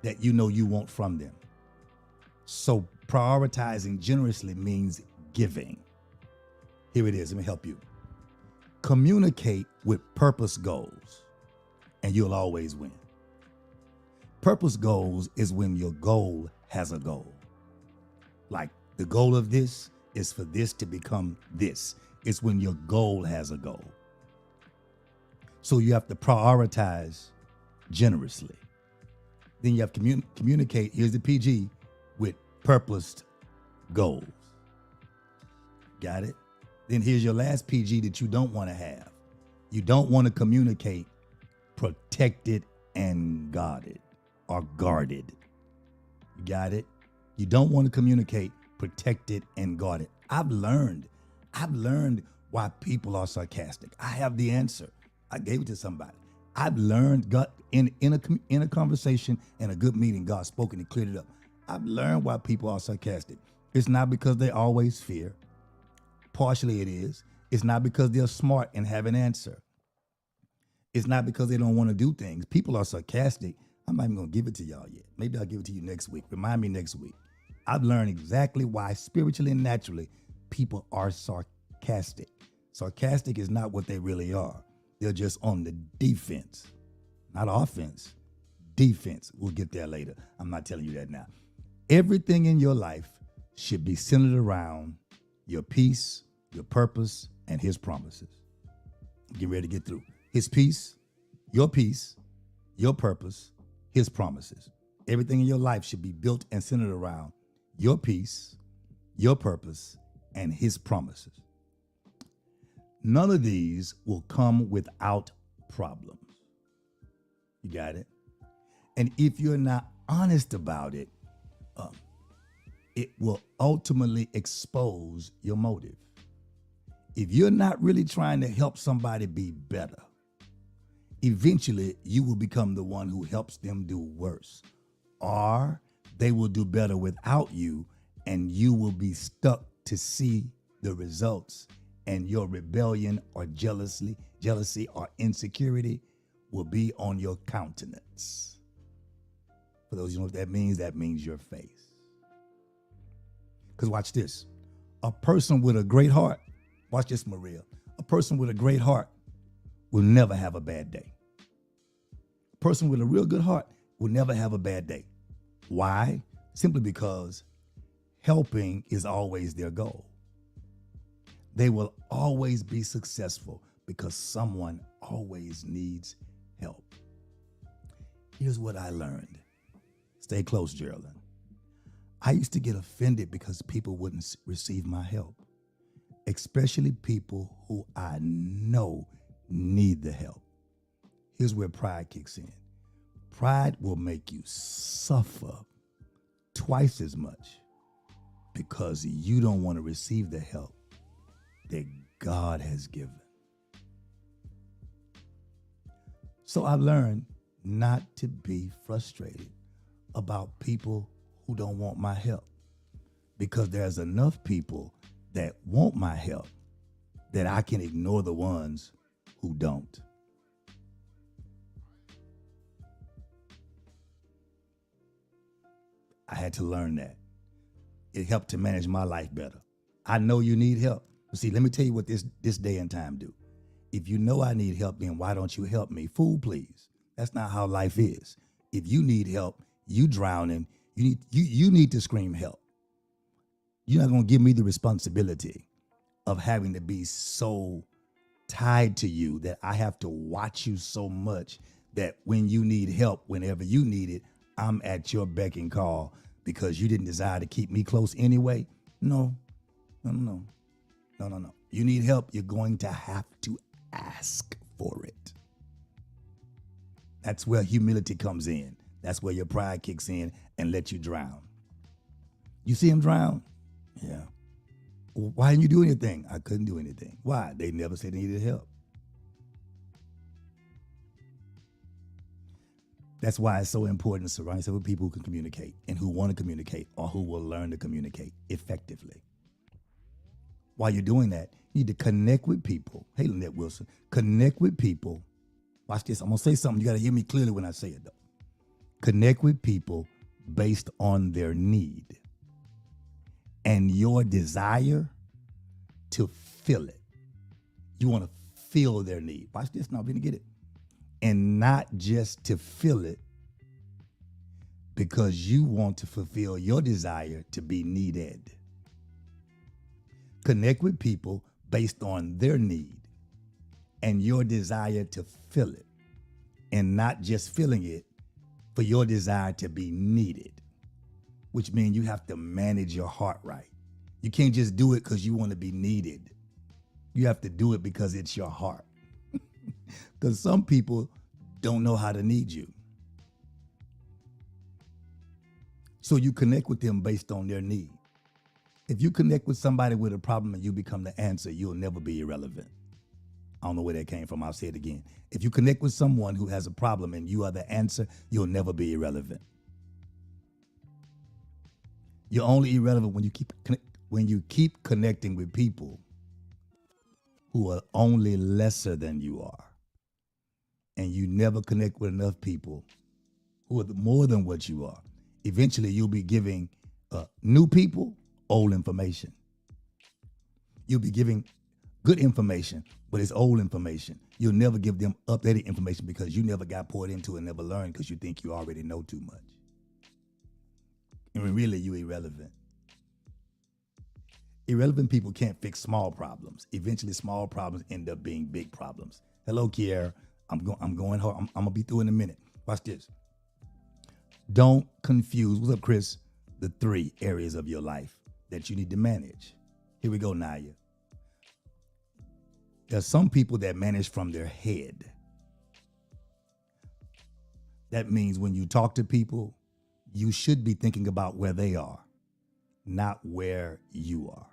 that you know you want from them. So prioritizing generously means giving. Here it is. Let me help you. Communicate with purpose goals, and you'll always win. Purpose goals is when your goal has a goal. Like the goal of this is for this to become this. It's when your goal has a goal. So you have to prioritize generously. Then you have to communicate, here's the PG, with purposed goals. Got it? Then here's your last PG that you don't want to have. You don't want to communicate protected and guarded or guarded. You got it? You don't want to communicate protected and guarded. I've learned why people are sarcastic. I have the answer. I gave it to somebody. I've learned God in a conversation and a good meeting, God spoke and he cleared it up. I've learned why people are sarcastic. It's not because they always fear. Partially it is. It's not because they're smart and have an answer. It's not because they don't want to do things. People are sarcastic. I'm not even going to give it to y'all yet. Maybe I'll give it to you next week. Remind me next week. I've learned exactly why spiritually and naturally people are sarcastic. Sarcastic is not what they really are. They're just on the defense, not offense, defense. We'll get there later. I'm not telling you that now. Everything in your life should be centered around your peace, your purpose, and his promises. Get ready to get through. His peace, your purpose, his promises. Everything in your life should be built and centered around your peace, your purpose, and his promises. None of these will come without problems. You got it? And if you're not honest about it, it will ultimately expose your motive. If you're not really trying to help somebody be better, eventually you will become the one who helps them do worse. Or they will do better without you, and you will be stuck to see the results, and your rebellion or jealousy or insecurity will be on your countenance. For those who know what that means your face. Because watch this. A person with a great heart, watch this, Maria. A person with a great heart will never have a bad day. A person with a real good heart will never have a bad day. Why? Simply because helping is always their goal. They will always be successful because someone always needs help. Here's what I learned. Stay close, Geraldine. I used to get offended because people wouldn't receive my help, especially people who I know need the help. Here's where pride kicks in. Pride will make you suffer twice as much because you don't want to receive the help that God has given. So I've learned not to be frustrated about people who don't want my help, because there's enough people that want my help that I can ignore the ones who don't. I had to learn that. It helped to manage my life better. I know you need help. See, let me tell you what this day and time do. If you know I need help, then why don't you help me? Fool, please. That's not how life is. If you need help, you drowning, you need to scream help. You're not going to give me the responsibility of having to be so tied to you that I have to watch you so much that when you need help, whenever you need it, I'm at your beck and call because you didn't desire to keep me close anyway. No. You need help, you're going to have to ask for it. That's where humility comes in. That's where your pride kicks in and lets you drown. You see him drown? Yeah. Why didn't you do anything? I couldn't do anything. Why? They never said they needed help. That's why it's so important to surround yourself with people who can communicate and who want to communicate or who will learn to communicate effectively. While you're doing that, you need to connect with people. Hey, Lynette Wilson, connect with people. Watch this. I'm going to say something. You got to hear me clearly when I say it, though. Connect with people based on their need and your desire to fill it. You want to fill their need. Watch this now. I'm going to get it. And not just to fill it because you want to fulfill your desire to be needed. Connect with people based on their need and your desire to fill it, and not just filling it for your desire to be needed, which means you have to manage your heart right. You can't just do it because you want to be needed. You have to do it because it's your heart. Because some people don't know how to need you. So you connect with them based on their need. If you connect with somebody with a problem and you become the answer, you'll never be irrelevant. I don't know where that came from. I'll say it again. If you connect with someone who has a problem and you are the answer, you'll never be irrelevant. You're only irrelevant when you keep connecting with people who are only lesser than you are. And you never connect with enough people who are more than what you are. Eventually, you'll be giving new people old information. You'll be giving good information, but it's old information. You'll never give them updated information because you never got poured into and never learned because you think you already know too much. And really, you're irrelevant. Irrelevant people can't fix small problems. Eventually, small problems end up being big problems. Hello, Kiara. I'm going hard. I'm gonna be through in a minute. Watch this. Don't confuse, what's up, Chris, the 3 areas of your life that you need to manage. Here we go, Naya. There's some people that manage from their head. That means when you talk to people, you should be thinking about where they are, not where you are.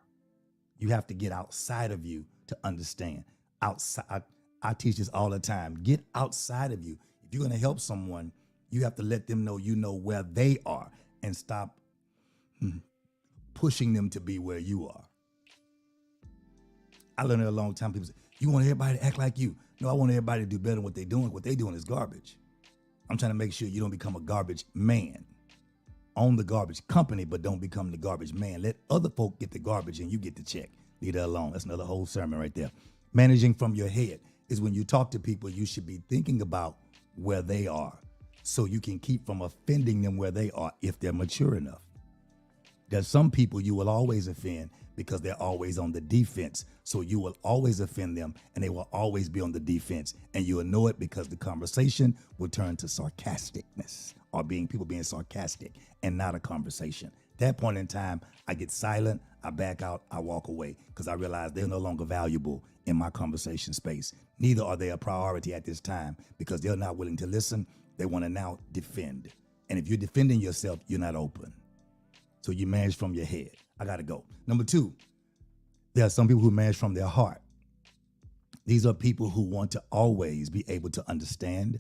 You have to get outside of you to understand. Outside, I teach this all the time. Get outside of you. If you're going to help someone, you have to let them know you know where they are and stop pushing them to be where you are. I learned it a long time. People say, you want everybody to act like you. No, I want everybody to do better than what they're doing. What they're doing is garbage. I'm trying to make sure you don't become a garbage man. Own the garbage company, but don't become the garbage man. Let other folk get the garbage and you get the check. Leave that alone. That's another whole sermon right there. Managing from your head is when you talk to people, you should be thinking about where they are so you can keep from offending them where they are if they're mature enough. There's some people you will always offend because they're always on the defense. So you will always offend them and they will always be on the defense. And you will know it because the conversation will turn to sarcasticness or people being sarcastic and not a conversation. At that point in time, I get silent, I back out, I walk away because I realize they're no longer valuable in my conversation space. Neither are they a priority at this time because they're not willing to listen. They want to now defend. And if you're defending yourself, you're not open. So you manage from your head. I got to go. Number 2, there are some people who manage from their heart. These are people who want to always be able to understand,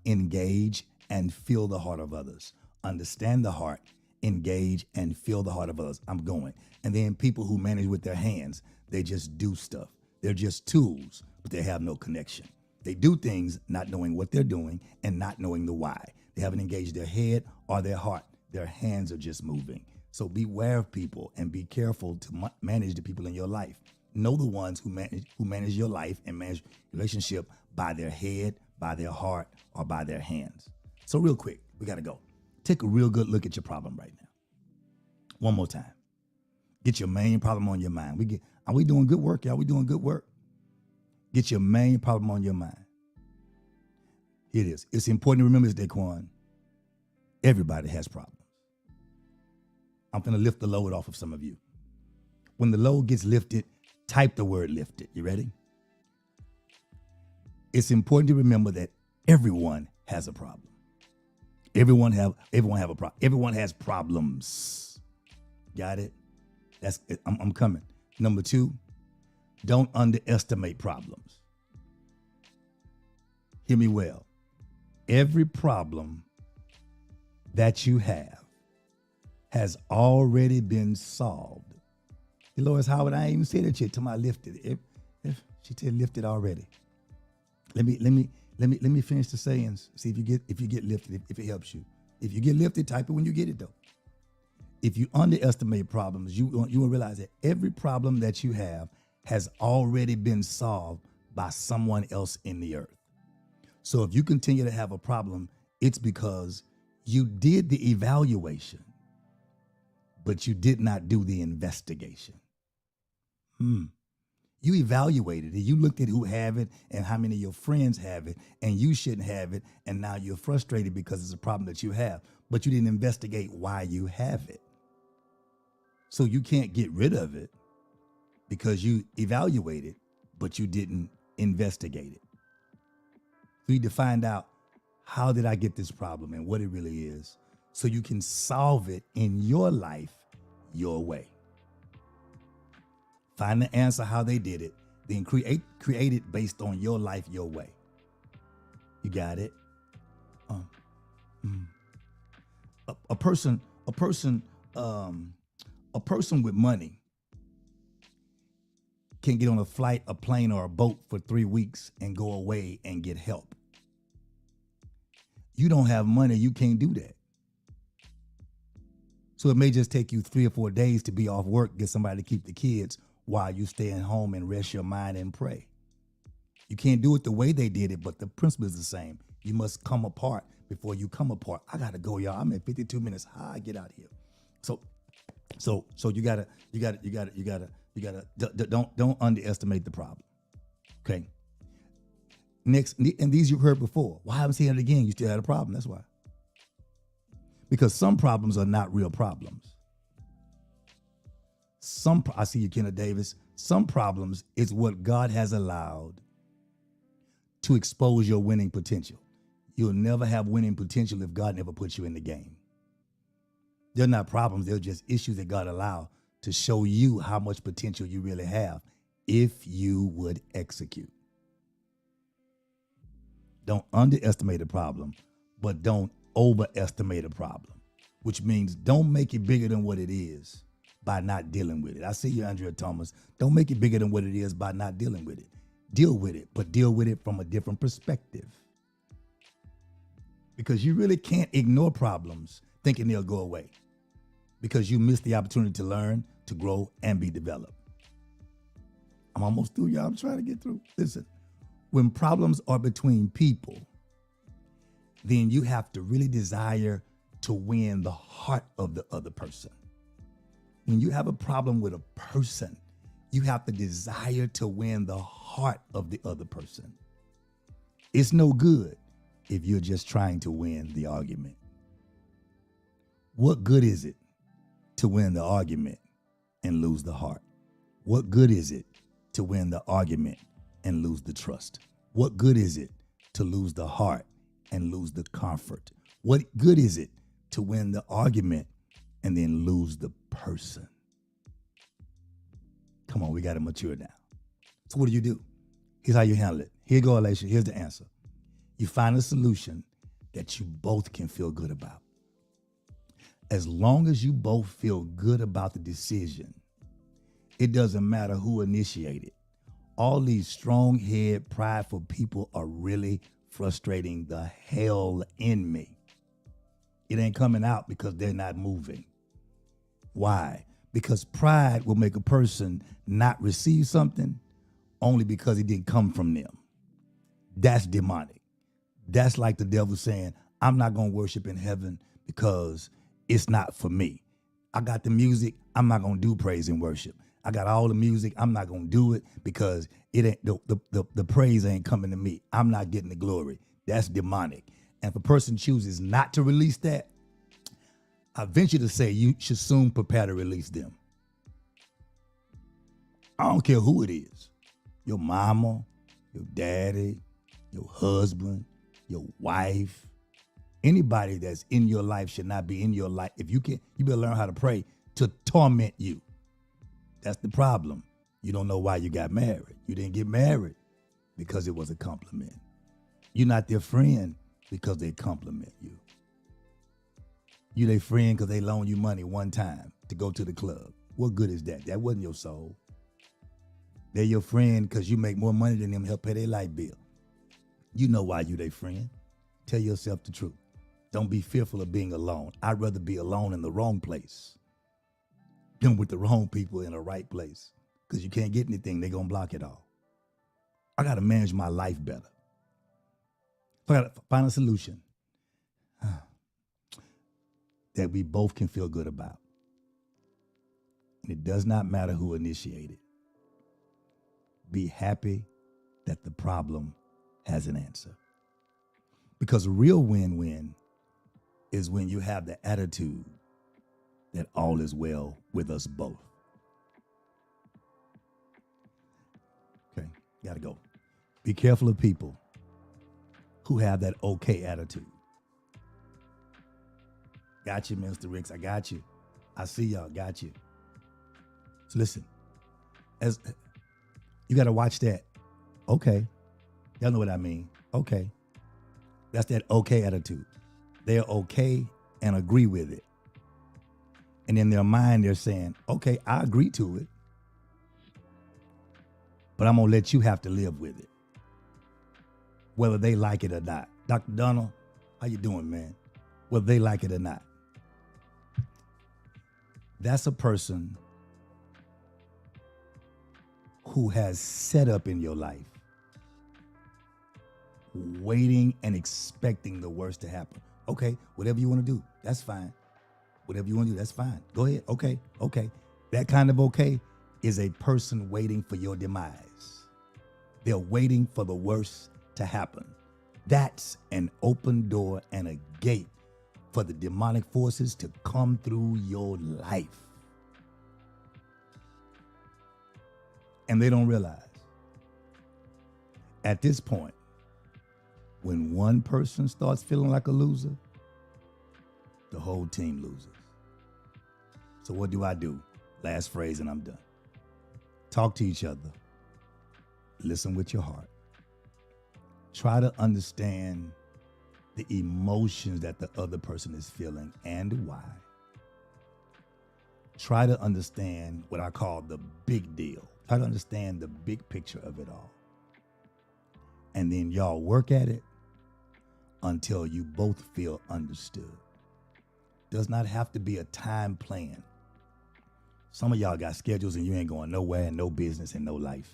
engage, and feel the heart of others. Understand the heart, engage, and feel the heart of others. I'm going. And then people who manage with their hands, they just do stuff. They're just tools, but they have no connection. They do things not knowing what they're doing and not knowing the why. They haven't engaged their head or their heart. Their hands are just moving. So beware of people and be careful to manage the people in your life. Know the ones who manage your life and manage relationship by their head, by their heart, or by their hands. So real quick, we got to go. Take a real good look at your problem right now. One more time. Get your main problem on your mind. Are we doing good work, y'all? We doing good work? Get your main problem on your mind. Here it is. It's important to remember this, Daquan. Everybody has problems. I'm going to lift the load off of some of you. When the load gets lifted, type the word lifted. You ready? It's important to remember that everyone has a problem. Everyone have a problem. Everyone has problems. Got it? I'm coming. Number 2, don't underestimate problems. Hear me well. Every problem that you have has already been solved. Dolores Howard, I ain't even said it yet till I lifted. If she said lifted already. Let me finish the sayings. See if you get lifted, if it helps you. If you get lifted, type it when you get it though. If you underestimate problems, you will realize that every problem that you have has already been solved by someone else in the earth. So if you continue to have a problem, it's because You did the evaluation, but you did not do the investigation. You evaluated it. You looked at who have it and how many of your friends have it, and you shouldn't have it, and now you're frustrated because it's a problem that you have, but you didn't investigate why you have it. So you can't get rid of it because you evaluated, but you didn't investigate it. You need to find out, how did I get this problem and what it really is, so you can solve it in your life your way. Find the answer how they did it, then create it based on your life your way. You got it? A person with money can get on a flight, a plane, or a boat for 3 weeks and go away and get help. You don't have money, you can't do that. So it may just take you 3 or 4 days to be off work, get somebody to keep the kids while you stay at home and rest your mind and pray. You can't do it the way they did it, but the principle is the same. You must come apart before you come apart. I gotta go, y'all. I'm at 52 minutes. How I get out of here? So you gotta don't underestimate the problem. Okay. Next, and these you've heard before. Why haven't seen it again? You still had a problem. That's why. Because some problems are not real problems. I see you, Kenneth Davis. Some problems is what God has allowed to expose your winning potential. You'll never have winning potential if God never puts you in the game. They're not problems. They're just issues that God allowed to show you how much potential you really have if you would execute. Don't underestimate a problem, but don't overestimate a problem, which means don't make it bigger than what it is by not dealing with it. I see you, Andrea Thomas. Don't make it bigger than what it is by not dealing with it. Deal with it, but deal with it from a different perspective. Because you really can't ignore problems thinking they'll go away, because you missed the opportunity to learn, to grow, and be developed. I'm almost through, y'all. I'm trying to get through. Listen, when problems are between people, then you have to really desire to win the heart of the other person. When you have a problem with a person, you have to desire to win the heart of the other person. It's no good if you're just trying to win the argument. What good is it to win the argument and lose the heart? What good is it to win the argument and lose the trust? What good is it to lose the heart and lose the comfort? What good is it to win the argument and then lose the person? Come on, we got to mature now. So what do? Here's how you handle it. Here you go, Alicia. Here's the answer. You find a solution that you both can feel good about. As long as you both feel good about the decision, it doesn't matter who initiated. All these strong-headed, prideful people are really frustrating the hell in me. It ain't coming out because they're not moving. Why? Because pride will make a person not receive something only because it didn't come from them. That's demonic. That's like the devil saying, I'm not going to worship in heaven because it's not for me. I got the music. I'm not going to do praise and worship. I got all the music. I'm not going to do it because it ain't the praise ain't coming to me. I'm not getting the glory. That's demonic. And if a person chooses not to release that, I venture to say you should soon prepare to release them. I don't care who it is. Your mama, your daddy, your husband, your wife, anybody that's in your life should not be in your life. If you can, you better learn how to pray to torment you. That's the problem. You don't know why you got married. You didn't get married because it was a compliment. You're not their friend because they compliment you. You their friend because they loan you money one time to go to the club. What good is that? That wasn't your soul. They're your friend because you make more money than them, help pay their light bill. You know why you their friend. Tell yourself the truth. Don't be fearful of being alone. I'd rather be alone in the wrong place than with the wrong people in the right place, because you can't get anything. They're going to block it all. I got to manage my life better. I got to find a solution. that we both can feel good about. And it does not matter who initiated. Be happy that the problem has an answer. Because a real win-win is when you have the attitude that all is well with us both. Okay, gotta go. Be careful of people who have that okay attitude. Got you, Mr. Ricks. I got you. I see y'all. Got you. So listen, as you got to watch that. Okay. Y'all know what I mean. Okay. That's that okay attitude. They're okay and agree with it. And in their mind, they're saying, okay, I agree to it, but I'm going to let you have to live with it, whether they like it or not. Dr. Donald, how you doing, man? Whether they like it or not. That's a person who has set up in your life, waiting and expecting the worst to happen. Okay, whatever you want to do, that's fine. Whatever you want to do, that's fine. Go ahead. Okay. That kind of okay is a person waiting for your demise. They're waiting for the worst to happen. That's an open door and a gate for the demonic forces to come through your life. And they don't realize at this point, when one person starts feeling like a loser, the whole team loses. So what do? Last phrase and I'm done. Talk to each other. Listen with your heart. Try to understand the emotions that the other person is feeling and why. Try to understand what I call the big deal. Try to understand the big picture of it all. And then y'all work at it until you both feel understood. Does not have to be a time plan. Some of y'all got schedules and you ain't going nowhere and no business and no life.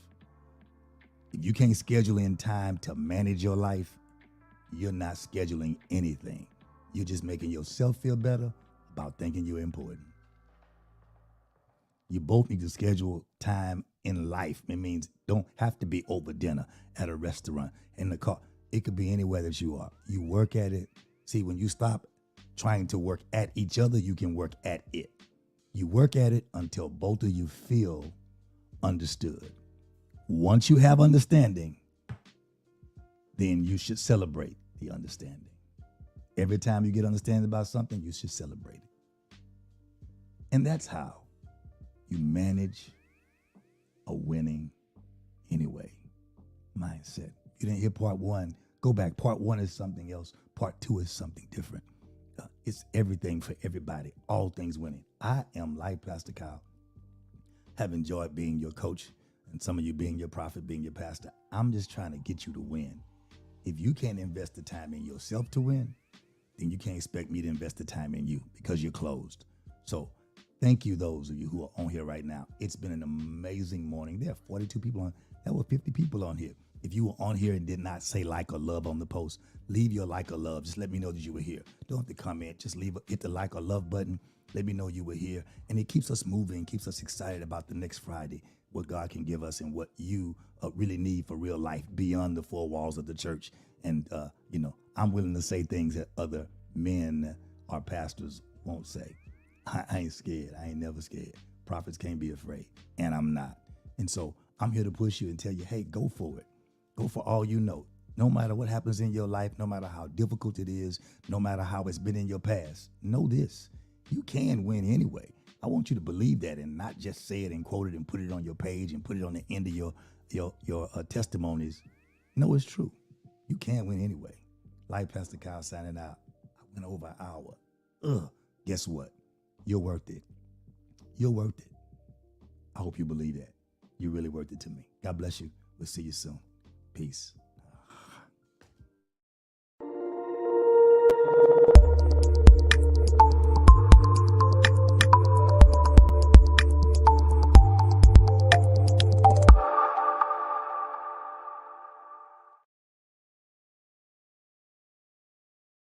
If you can't schedule in time to manage your life, you're not scheduling anything. You're just making yourself feel better about thinking you're important. You both need to schedule time in life. It means don't have to be over dinner, at a restaurant, in the car. It could be anywhere that you are. You work at it. See, when you stop trying to work at each other, you can work at it. You work at it until both of you feel understood. Once you have understanding, then you should celebrate the understanding. Every time you get understanding about something, you should celebrate it. And that's how you manage a winning anyway mindset. You didn't hear part one, go back. Part one is something else. Part two is something different. It's everything for everybody. All things winning. I am Life Pastor Kyle. Have enjoyed being your coach and some of you being your prophet, being your pastor. I'm just trying to get you to win. If you can't invest the time in yourself to win, then you can't expect me to invest the time in you because you're closed. So thank you, those of you who are on here right now. It's been an amazing morning. There are 42 people on. There were 50 people on here. If you were on here and did not say like or love on the post, leave your like or love. Just let me know that you were here. Don't have to comment. Just hit the like or love button. Let me know you were here. And it keeps us moving, keeps us excited about the next Friday, what God can give us and what you really need for real life beyond the four walls of the church. And, I'm willing to say things that other men or pastors won't say. I ain't scared. I ain't never scared. Prophets can't be afraid, and I'm not. And so I'm here to push you and tell you, hey, go for it. Go for all you know. No matter what happens in your life, no matter how difficult it is, no matter how it's been in your past, know this. You can win anyway. I want you to believe that and not just say it and quote it and put it on your page and put it on the end of your testimonies. No, it's true. You can win anyway. Life Pastor Kyle signing out. I went over an hour. Guess what? You're worth it. You're worth it. I hope you believe that. You're really worth it to me. God bless you. We'll see you soon. Peace.